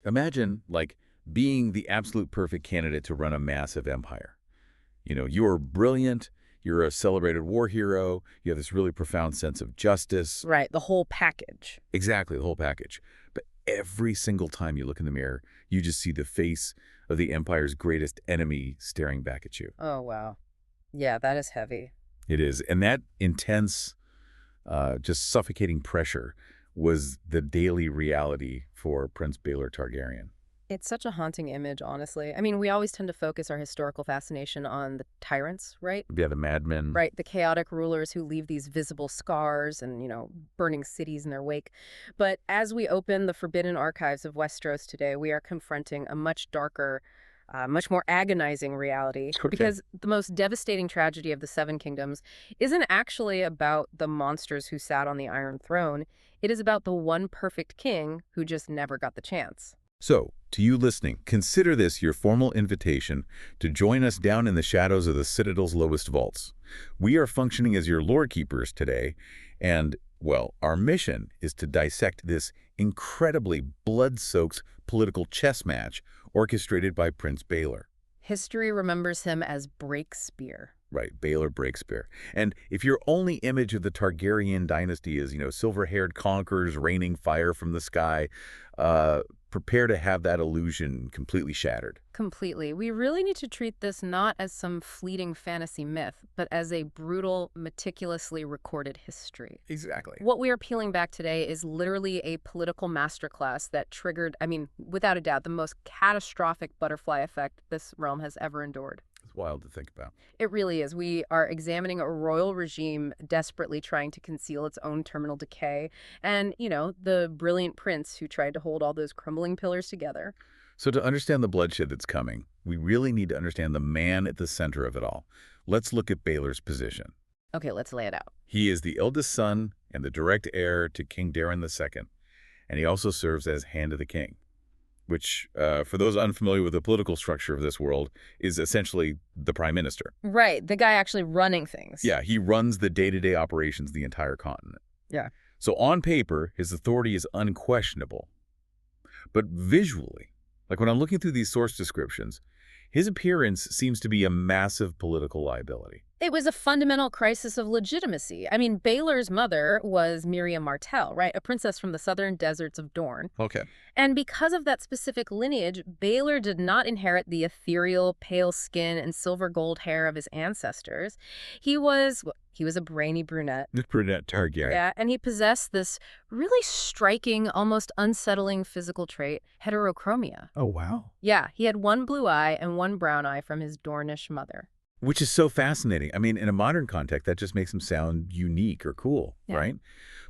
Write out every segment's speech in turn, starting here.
Imagine, like, being the absolute perfect candidate to run a massive empire. You're brilliant, you're a celebrated war hero, you have this really profound sense of justice. Right, the whole package. Exactly, the whole package. But every single time you look in the mirror, you just see the face of the empire's greatest enemy staring back at you. Oh, wow. Yeah, that is heavy. It is. And that intense, just suffocating pressure was the daily reality for Prince Baelor Targaryen. It's such a haunting image, honestly. I mean, we always tend to focus our historical fascination on the tyrants, right? Yeah, the madmen. Right, the chaotic rulers who leave these visible scars and, burning cities in their wake. But as we open the forbidden archives of Westeros today, we are confronting a much darker, much more agonizing reality. Okay. Because the most devastating tragedy of the Seven Kingdoms isn't actually about the monsters who sat on the Iron Throne. It is about the one perfect king who just never got the chance. So, to you listening, consider this your formal invitation to join us down in the shadows of the Citadel's lowest vaults. We are functioning as your lore keepers today, and, well, our mission is to dissect this incredibly blood-soaked political chess match orchestrated by Prince Baelor. History remembers him as Breakspear. Right, Baelor Breakspear. And if your only image of the Targaryen dynasty is, silver-haired conquerors raining fire from the sky, prepare to have that illusion completely shattered. Completely. We really need to treat this not as some fleeting fantasy myth, but as a brutal, meticulously recorded history. Exactly. What we are peeling back today is literally a political masterclass that triggered, without a doubt, the most catastrophic butterfly effect this realm has ever endured. It's wild to think about. It really is. We are examining a royal regime desperately trying to conceal its own terminal decay. And, the brilliant prince who tried to hold all those crumbling pillars together. So to understand the bloodshed that's coming, we really need to understand the man at the center of it all. Let's look at Baelor's position. Okay, let's lay it out. He is the eldest son and the direct heir to King Daeron II, and he also serves as Hand of the King, which, for those unfamiliar with the political structure of this world, is essentially the prime minister. Right, the guy actually running things. Yeah, he runs the day-to-day operations of the entire continent. Yeah. So on paper, his authority is unquestionable. But visually, like when I'm looking through these source descriptions, his appearance seems to be a massive political liability. It was a fundamental crisis of legitimacy. Baelor's mother was Miriam Martell, right? A princess from the southern deserts of Dorne. Okay. And because of that specific lineage, Baelor did not inherit the ethereal, pale skin and silver gold hair of his ancestors. He was a brainy brunette. The brunette Targaryen. Yeah, and he possessed this really striking, almost unsettling physical trait, heterochromia. Oh, wow. Yeah, he had one blue eye and one brown eye from his Dornish mother. Which is so fascinating. In a modern context, that just makes him sound unique or cool, Yeah. right?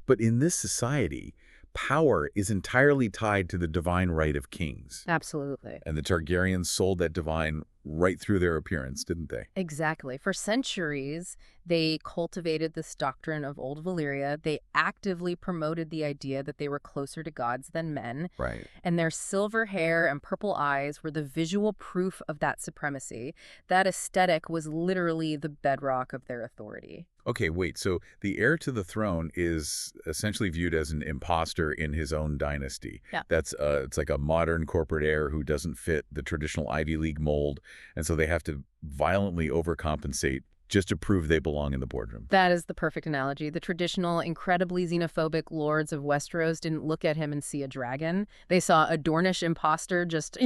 But in this society, power is entirely tied to the divine right of kings. Absolutely. And the Targaryens sold that divine right through their appearance, didn't they? Exactly. For centuries, they cultivated this doctrine of old Valyria. They actively promoted the idea that they were closer to gods than men. Right. And their silver hair and purple eyes were the visual proof of that supremacy. That aesthetic was literally the bedrock of their authority. Okay, wait. So the heir to the throne is essentially viewed as an imposter in his own dynasty. Yeah. It's like a modern corporate heir who doesn't fit the traditional Ivy League mold, and so they have to violently overcompensate just to prove they belong in the boardroom. That is the perfect analogy. The traditional, incredibly xenophobic lords of Westeros didn't look at him and see a dragon. They saw a Dornish imposter just,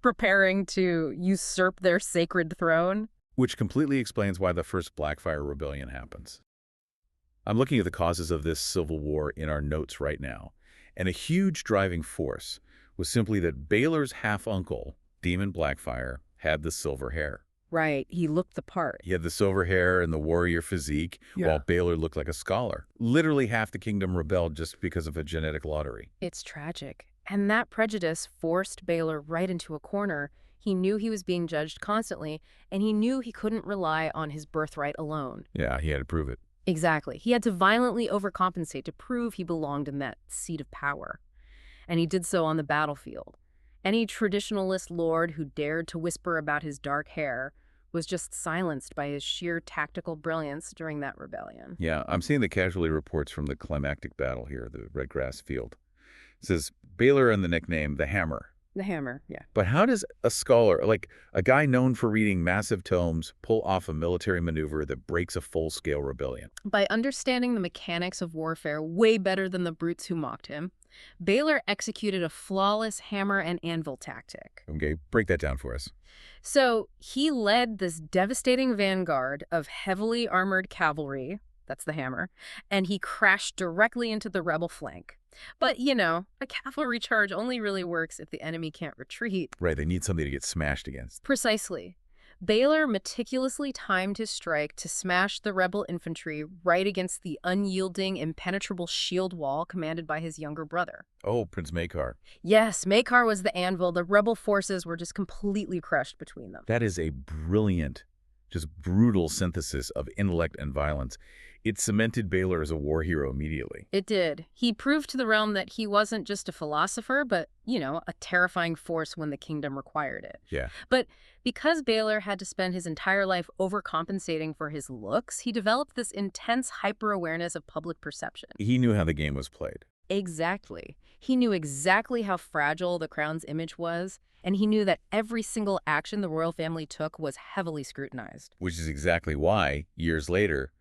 preparing to usurp their sacred throne. Which completely explains why the first Blackfire Rebellion happens. I'm looking at the causes of this civil war in our notes right now, and a huge driving force was simply that Baelor's half-uncle, Demon Blackfire, had the silver hair. Right, he looked the part. He had the silver hair and the warrior physique, while Baelor looked like a scholar. Literally half the kingdom rebelled just because of a genetic lottery. It's tragic. And that prejudice forced Baelor right into a corner. He knew he was being judged constantly, and he knew he couldn't rely on his birthright alone. Yeah, he had to prove it. Exactly. He had to violently overcompensate to prove he belonged in that seat of power. And he did so on the battlefield. Any traditionalist lord who dared to whisper about his dark hair was just silenced by his sheer tactical brilliance during that rebellion. Yeah, I'm seeing the casualty reports from the climactic battle here, the Red Grass Field. It says, Baelor earned the nickname the Hammer The hammer, yeah. But how does a scholar, like a guy known for reading massive tomes, pull off a military maneuver that breaks a full-scale rebellion? By understanding the mechanics of warfare way better than the brutes who mocked him, Baelor executed a flawless hammer and anvil tactic. Okay, break that down for us. So he led this devastating vanguard of heavily armored cavalry, that's the hammer, and he crashed directly into the rebel flank. But, a cavalry charge only really works if the enemy can't retreat. Right, they need something to get smashed against. Precisely. Baelor meticulously timed his strike to smash the rebel infantry right against the unyielding, impenetrable shield wall commanded by his younger brother. Oh, Prince Maekar. Yes, Maekar was the anvil. The rebel forces were just completely crushed between them. That is a brilliant, just brutal synthesis of intellect and violence. It cemented Baelor as a war hero immediately. It did. He proved to the realm that he wasn't just a philosopher, but, a terrifying force when the kingdom required it. Yeah. But because Baelor had to spend his entire life overcompensating for his looks, he developed this intense hyper-awareness of public perception. He knew how the game was played. Exactly. He knew exactly how fragile the crown's image was, and he knew that every single action the royal family took was heavily scrutinized. Which is exactly why, years later,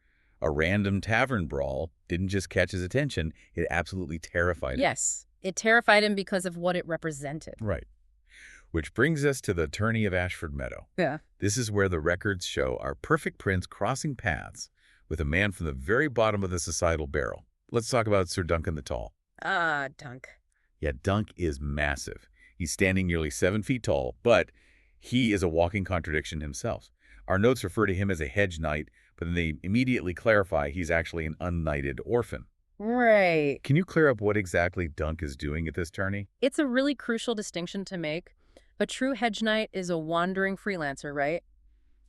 a random tavern brawl didn't just catch his attention, it absolutely terrified him. Yes, it terrified him because of what it represented. Right. Which brings us to the tourney of Ashford Meadow. Yeah. This is where the records show our perfect prince crossing paths with a man from the very bottom of the societal barrel. Let's talk about Sir Duncan the Tall. Ah, Dunk. Yeah, Dunk is massive. He's standing nearly 7 feet tall, but he is a walking contradiction himself. Our notes refer to him as a hedge knight, but then they immediately clarify he's actually an unknighted orphan. Right. Can you clear up what exactly Dunk is doing at this tourney? It's a really crucial distinction to make. A true hedge knight is a wandering freelancer, right?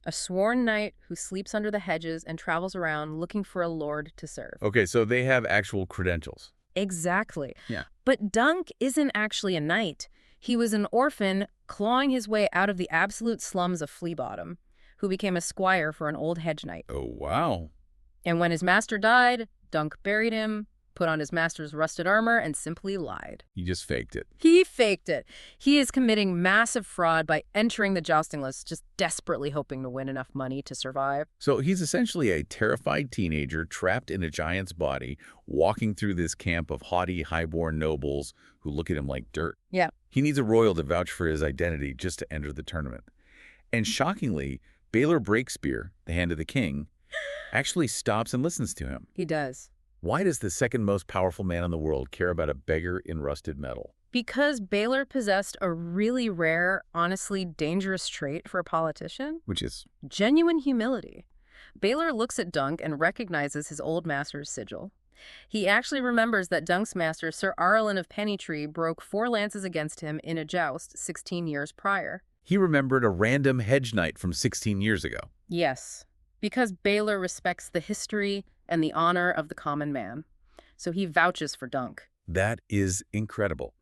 A sworn knight who sleeps under the hedges and travels around looking for a lord to serve. Okay, so they have actual credentials. Exactly. Yeah. But Dunk isn't actually a knight. He was an orphan clawing his way out of the absolute slums of Flea Bottom, who became a squire for an old hedge knight. Oh, wow. And when his master died, Dunk buried him, put on his master's rusted armor, and simply lied. He just faked it. He faked it. He is committing massive fraud by entering the jousting list, just desperately hoping to win enough money to survive. So he's essentially a terrified teenager trapped in a giant's body, walking through this camp of haughty, highborn nobles who look at him like dirt. Yeah. He needs a royal to vouch for his identity just to enter the tournament. And shockingly, Baelor Breakspear, the Hand of the King, actually stops and listens to him. He does. Why does the second most powerful man in the world care about a beggar in rusted metal? Because Baelor possessed a really rare, honestly dangerous trait for a politician. Which is? Genuine humility. Baelor looks at Dunk and recognizes his old master's sigil. He actually remembers that Dunk's master, Sir Arlen of Pennytree, broke 4 lances against him in a joust 16 years prior. He remembered a random hedge knight from 16 years ago. Yes, because Baelor respects the history and the honor of the common man. So he vouches for Dunk. That is incredible.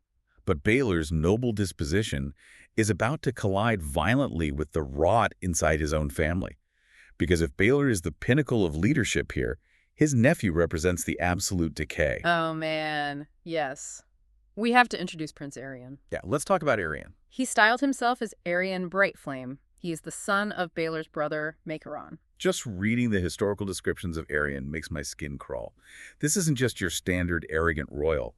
But Baelor's noble disposition is about to collide violently with the rot inside his own family. Because if Baelor is the pinnacle of leadership here, his nephew represents the absolute decay. Oh, man. Yes. We have to introduce Prince Aerion. Yeah, let's talk about Aerion. He styled himself as Aerion Brightflame. He is the son of Baelor's brother, Maekaron. Just reading the historical descriptions of Aerion makes my skin crawl. This isn't just your standard arrogant royal.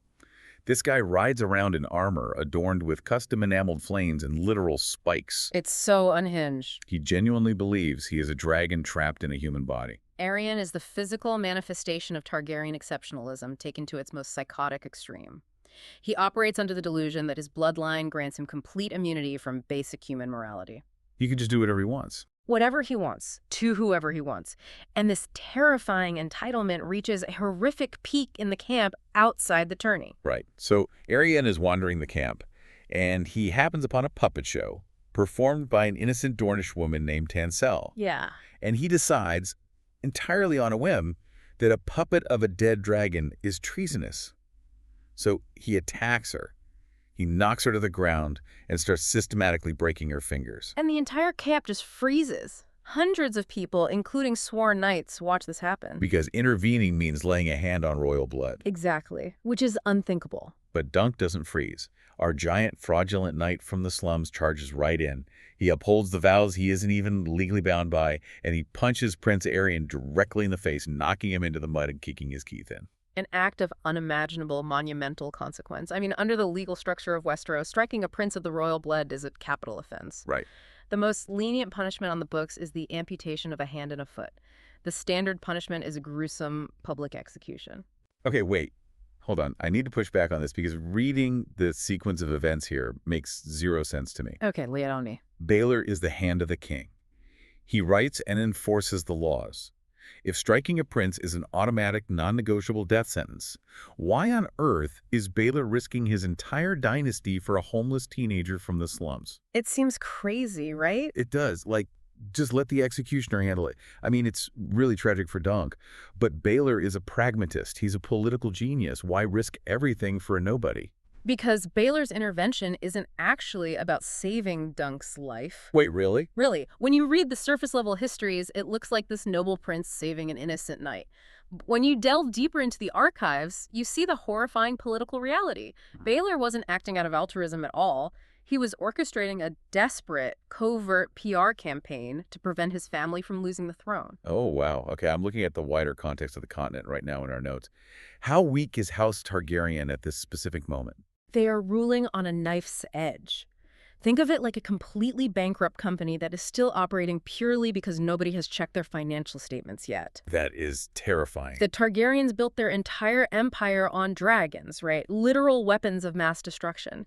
This guy rides around in armor adorned with custom enameled flames and literal spikes. It's so unhinged. He genuinely believes he is a dragon trapped in a human body. Aerion is the physical manifestation of Targaryen exceptionalism taken to its most psychotic extreme. He operates under the delusion that his bloodline grants him complete immunity from basic human morality. He can just do whatever he wants. Whatever he wants, to whoever he wants. And this terrifying entitlement reaches a horrific peak in the camp outside the tourney. Right. So Aerion is wandering the camp, and he happens upon a puppet show performed by an innocent Dornish woman named Tansel. Yeah. And he decides, entirely on a whim, that a puppet of a dead dragon is treasonous. So he attacks her. He knocks her to the ground and starts systematically breaking her fingers. And the entire camp just freezes. Hundreds of people, including sworn knights, watch this happen. Because intervening means laying a hand on royal blood. Exactly, which is unthinkable. But Dunk doesn't freeze. Our giant, fraudulent knight from the slums charges right in. He upholds the vows he isn't even legally bound by, and he punches Prince Aerion directly in the face, knocking him into the mud and kicking his teeth in. An act of unimaginable, monumental consequence. I mean, under the legal structure of Westeros, striking a prince of the royal blood is a capital offense. Right. The most lenient punishment on the books is the amputation of a hand and a foot. The standard punishment is a gruesome public execution. Okay, wait. Hold on. I need to push back on this because reading the sequence of events here makes zero sense to me. Okay, lay it on me. Baelor is the hand of the king. He writes and enforces the laws. If striking a prince is an automatic, non-negotiable death sentence, why on earth is Baelor risking his entire dynasty for a homeless teenager from the slums? It seems crazy, right? It does. Like, just let the executioner handle it. I mean, it's really tragic for Dunk, but Baelor is a pragmatist. He's a political genius. Why risk everything for a nobody? Because Baelor's intervention isn't actually about saving Dunk's life. Wait, really? Really, when you read the surface-level histories, it looks like this noble prince saving an innocent knight. When you delve deeper into the archives, you see the horrifying political reality. Baelor wasn't acting out of altruism at all. He was orchestrating a desperate, covert PR campaign to prevent his family from losing the throne. Oh, wow. Okay, I'm looking at the wider context of the continent right now in our notes. How weak is House Targaryen at this specific moment? They are ruling on a knife's edge. Think of it like a completely bankrupt company that is still operating purely because nobody has checked their financial statements yet. That is terrifying. The Targaryens built their entire empire on dragons, right? Literal weapons of mass destruction.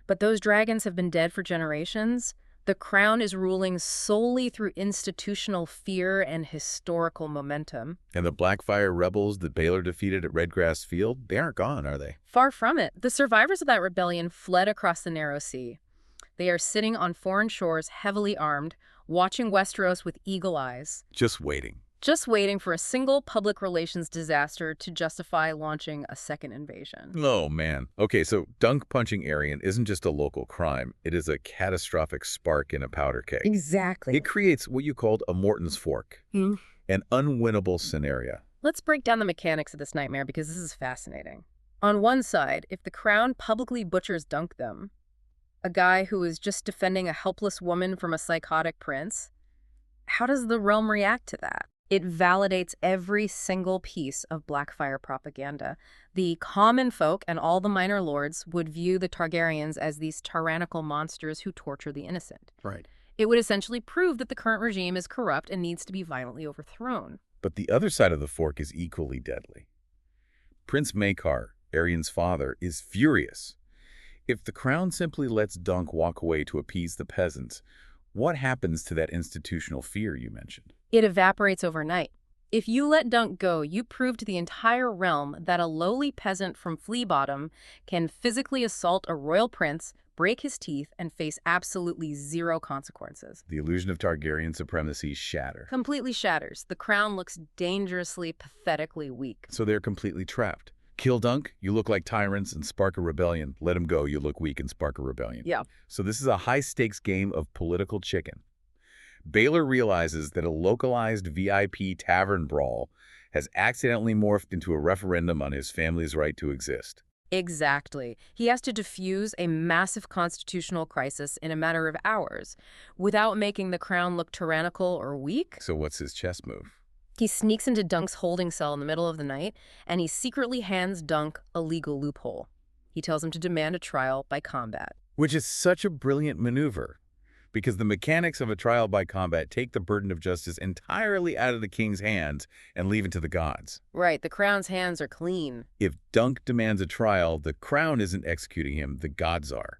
But those dragons have been dead for generations. The crown is ruling solely through institutional fear and historical momentum. And the Blackfire rebels that Baelor defeated at Redgrass Field, they aren't gone, are they? Far from it. The survivors of that rebellion fled across the narrow sea. They are sitting on foreign shores, heavily armed, watching Westeros with eagle eyes. Just waiting. Just waiting for a single public relations disaster to justify launching a second invasion. Oh, man. Okay, so Dunk punching Aerion isn't just a local crime. It is a catastrophic spark in a powder keg. Exactly. It creates what you called a Morton's fork, an unwinnable scenario. Let's break down the mechanics of this nightmare because this is fascinating. On one side, if the crown publicly butchers Dunk them, a guy who is just defending a helpless woman from a psychotic prince, how does the realm react to that? It validates every single piece of Blackfire propaganda. The common folk and all the minor lords would view the Targaryens as these tyrannical monsters who torture the innocent. Right. It would essentially prove that the current regime is corrupt and needs to be violently overthrown. But the other side of the fork is equally deadly. Prince Maekar, Aerion's father, is furious. If the crown simply lets Dunk walk away to appease the peasants, what happens to that institutional fear you mentioned? It evaporates overnight. If you let Dunk go, you prove to the entire realm that a lowly peasant from Flea Bottom can physically assault a royal prince, break his teeth, and face absolutely zero consequences. The illusion of Targaryen supremacy shatters. Completely shatters. The crown looks dangerously, pathetically weak. So they're completely trapped. Kill Dunk, you look like tyrants and spark a rebellion. Let him go, you look weak and spark a rebellion. Yeah. So this is a high-stakes game of political chicken. Baelor realizes that a localized VIP tavern brawl has accidentally morphed into a referendum on his family's right to exist. Exactly. He has to defuse a massive constitutional crisis in a matter of hours without making the crown look tyrannical or weak. So what's his chess move? He sneaks into Dunk's holding cell in the middle of the night, and he secretly hands Dunk a legal loophole. He tells him to demand a trial by combat. Which is such a brilliant maneuver, because the mechanics of a trial by combat take the burden of justice entirely out of the king's hands and leave it to the gods. Right, the crown's hands are clean. If Dunk demands a trial, the crown isn't executing him, the gods are.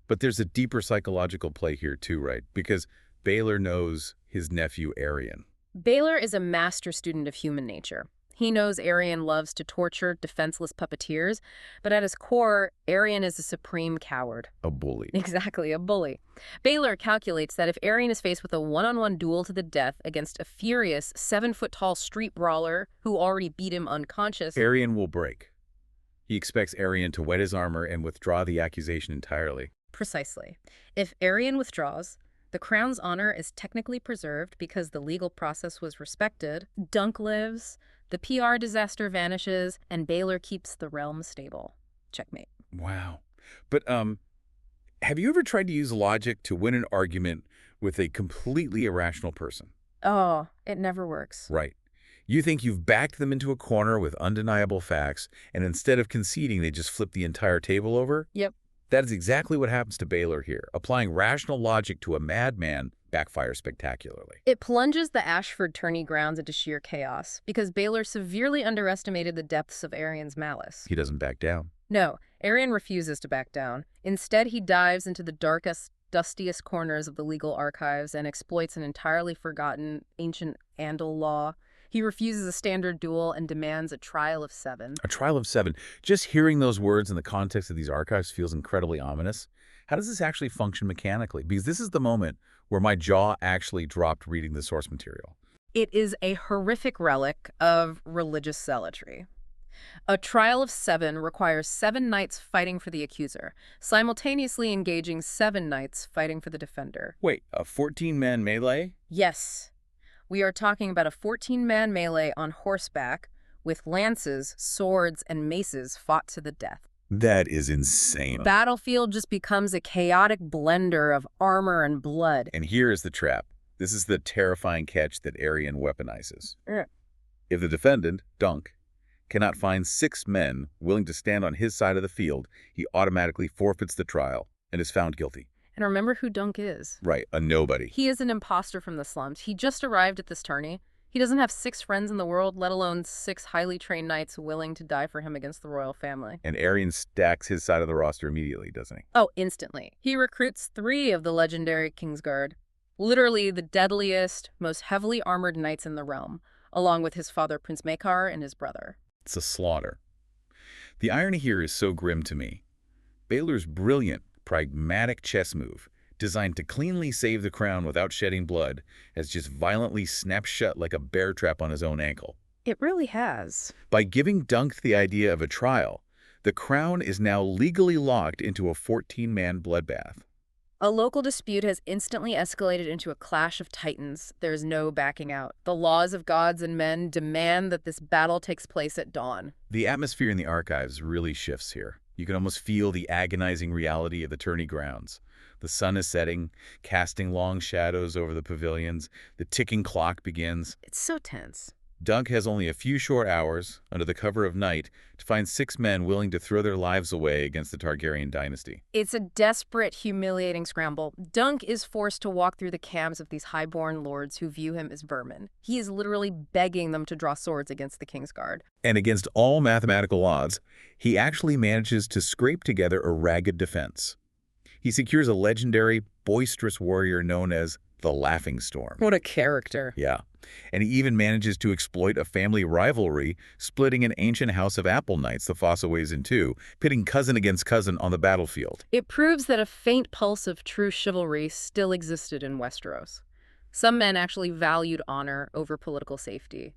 But there's a deeper psychological play here too, right? Because Baelor knows his nephew Aerion. Baelor is a master student of human nature. He knows Aerion loves to torture defenseless puppeteers, but at his core, Aerion is a supreme coward. A bully. Exactly, a bully. Baelor calculates that if Aerion is faced with a one-on-one duel to the death against a furious 7-foot-tall street brawler who already beat him unconscious, Aerion will break. He expects Aerion to wet his armor and withdraw the accusation entirely. Precisely. If Aerion withdraws, The crown's honor is technically preserved because the legal process was respected. Dunk lives, the PR disaster vanishes, and Baelor keeps the realm stable. Checkmate. Wow. But have you ever tried to use logic to win an argument with a completely irrational person? Oh, it never works. Right. You think you've backed them into a corner with undeniable facts, and instead of conceding, they just flip the entire table over? Yep. That is exactly what happens to Baelor here. Applying rational logic to a madman backfires spectacularly. It plunges the Ashford tourney grounds into sheer chaos because Baelor severely underestimated the depths of Aerion's malice. He doesn't back down. No, Aerion refuses to back down. Instead, he dives into the darkest, dustiest corners of the legal archives and exploits an entirely forgotten ancient Andal law. He refuses a standard duel and demands a trial of 7. A trial of 7. Just hearing those words in the context of these archives feels incredibly ominous. How does this actually function mechanically? Because this is the moment where my jaw actually dropped reading the source material. It is a horrific relic of religious zealotry. A trial of 7 requires 7 knights fighting for the accuser, simultaneously engaging 7 knights fighting for the defender. Wait, a 14-man melee? Yes. We are talking about a 14-man melee on horseback with lances, swords, and maces fought to the death. That is insane. Battlefield just becomes a chaotic blender of armor and blood. And here is the trap. This is the terrifying catch that Aerion weaponizes. If the defendant, Dunk, cannot find 6 men willing to stand on his side of the field, he automatically forfeits the trial and is found guilty. And remember who Dunk is. Right, a nobody. He is an imposter from the slums. He just arrived at this tourney. He doesn't have 6 friends in the world, let alone 6 highly trained knights willing to die for him against the royal family. And Aerion stacks his side of the roster immediately, doesn't he? Oh, instantly. He recruits 3 of the legendary Kingsguard, literally the deadliest, most heavily armored knights in the realm, along with his father Prince Aerion and his brother. It's a slaughter. The irony here is so grim to me. Baelor's brilliant, pragmatic chess move, designed to cleanly save the crown without shedding blood, has just violently snapped shut like a bear trap on his own ankle. It really has. By giving Dunk the idea of a trial, the crown is now legally locked into a 14-man bloodbath. A local dispute has instantly escalated into a clash of titans. There is no backing out. The laws of gods and men demand that this battle takes place at dawn. The atmosphere in the archives really shifts here. You can almost feel the agonizing reality of the tourney grounds. The sun is setting, casting long shadows over the pavilions. The ticking clock begins. It's so tense. Dunk has only a few short hours, under the cover of night, to find 6 men willing to throw their lives away against the Targaryen dynasty. It's a desperate, humiliating scramble. Dunk is forced to walk through the camps of these highborn lords who view him as vermin. He is literally begging them to draw swords against the Kingsguard. And against all mathematical odds, he actually manages to scrape together a ragged defense. He secures a legendary, boisterous warrior known as the Laughing Storm. What a character. Yeah. And he even manages to exploit a family rivalry, splitting an ancient house of Apple Knights, the Fossaways, in 2, pitting cousin against cousin on the battlefield. It proves that a faint pulse of true chivalry still existed in Westeros. Some men actually valued honor over political safety.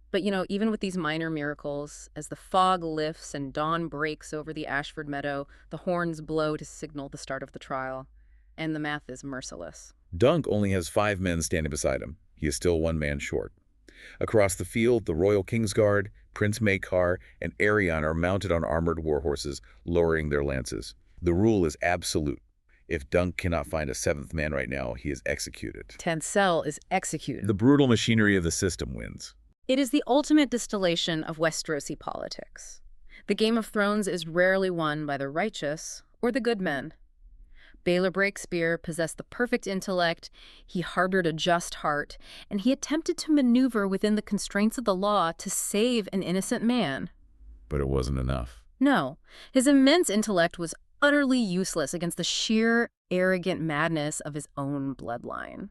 But, even with these minor miracles, as the fog lifts and dawn breaks over the Ashford meadow, the horns blow to signal the start of the trial. And the math is merciless. Dunk only has 5 men standing beside him. He is still 1 man short. Across the field, the Royal Kingsguard, Prince Aerion, and Aerion are mounted on armored warhorses, lowering their lances. The rule is absolute. If Dunk cannot find a 7th man right now, he is executed. Tencel is executed. The brutal machinery of the system wins. It is the ultimate distillation of Westerosi politics. The Game of Thrones is rarely won by the righteous or the good men. Baelor Breakspear possessed the perfect intellect, he harbored a just heart, and he attempted to maneuver within the constraints of the law to save an innocent man. But it wasn't enough. No, his immense intellect was utterly useless against the sheer, arrogant madness of his own bloodline.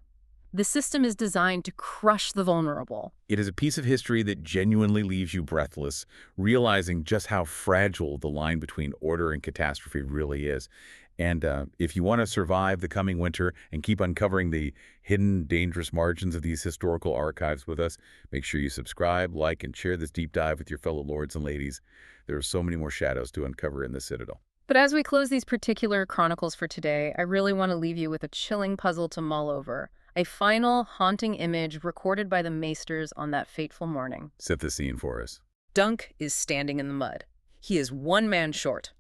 The system is designed to crush the vulnerable. It is a piece of history that genuinely leaves you breathless, realizing just how fragile the line between order and catastrophe really is. And if you want to survive the coming winter and keep uncovering the hidden, dangerous margins of these historical archives with us, make sure you subscribe, like, and share this deep dive with your fellow lords and ladies. There are so many more shadows to uncover in the Citadel. But as we close these particular chronicles for today, I really want to leave you with a chilling puzzle to mull over. A final, haunting image recorded by the maesters on that fateful morning. Set the scene for us. Dunk is standing in the mud. He is one man short.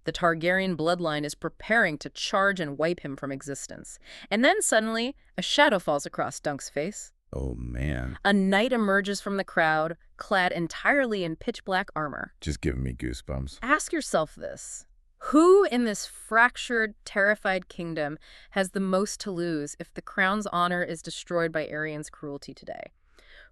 The Targaryen bloodline is preparing to charge and wipe him from existence. And then suddenly, a shadow falls across Dunk's face. Oh, man. A knight emerges from the crowd, clad entirely in pitch-black armor. Just giving me goosebumps. Ask yourself this. Who in this fractured, terrified kingdom has the most to lose if the crown's honor is destroyed by Aerion's cruelty today?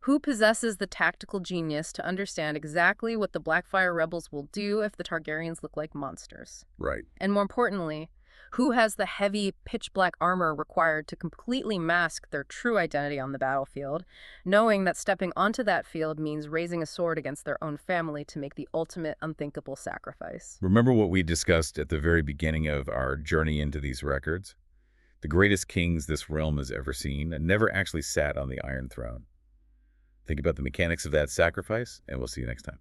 Who possesses the tactical genius to understand exactly what the Blackfire rebels will do if the Targaryens look like monsters? Right. And more importantly, who has the heavy, pitch-black armor required to completely mask their true identity on the battlefield, knowing that stepping onto that field means raising a sword against their own family to make the ultimate unthinkable sacrifice? Remember what we discussed at the very beginning of our journey into these records? The greatest kings this realm has ever seen never actually sat on the Iron Throne. Think about the mechanics of that sacrifice, and we'll see you next time.